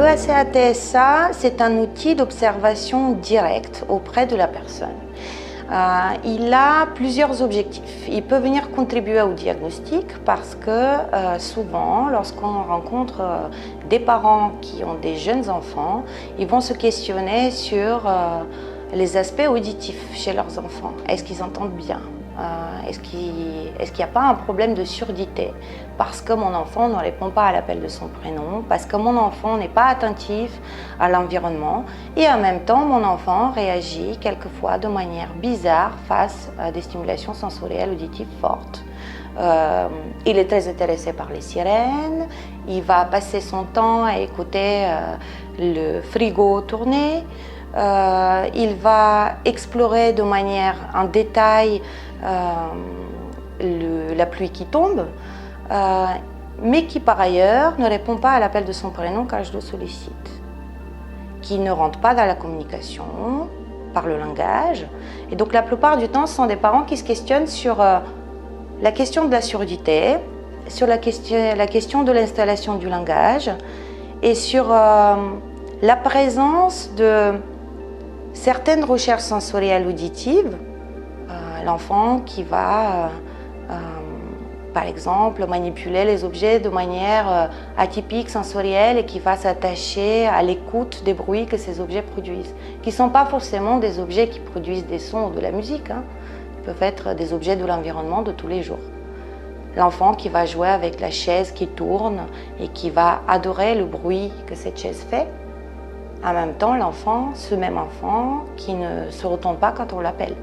la CATSA, c'est un outil d'observation directe auprès de la personne. Il a plusieurs objectifs. Il peut venir contribuer au diagnostic parce que souvent, lorsqu'on rencontre des parents qui ont des jeunes enfants, ils vont se questionner sur les aspects auditifs chez leurs enfants. Est-ce qu'ils entendent bien ? Est-ce qu'il n'y a pas un problème de surdité parce que mon enfant ne répond pas à l'appel de son prénom, parce que mon enfant n'est pas attentif à l'environnement et en même temps mon enfant réagit quelquefois de manière bizarre face à des stimulations sensorielles auditives fortes. Il est très intéressé par les sirènes, il va passer son temps à écouter le frigo tourner. Il va explorer de manière en détail la pluie qui tombe, mais qui par ailleurs ne répond pas à l'appel de son prénom quand je le sollicite, qui ne rentre pas dans la communication par le langage. Et donc la plupart du temps, ce sont des parents qui se questionnent sur la question de la surdité, sur la question de l'installation du langage et sur la présence de certaines recherches sensorielles auditives, l'enfant qui va, par exemple, manipuler les objets de manière atypique, sensorielle, et qui va s'attacher à l'écoute des bruits que ces objets produisent, qui ne sont pas forcément des objets qui produisent des sons ou de la musique, hein. Ils peuvent être des objets de l'environnement de tous les jours. L'enfant qui va jouer avec la chaise qui tourne et qui va adorer le bruit que cette chaise fait. En même temps, l'enfant, ce même enfant, qui ne se retourne pas quand on l'appelle.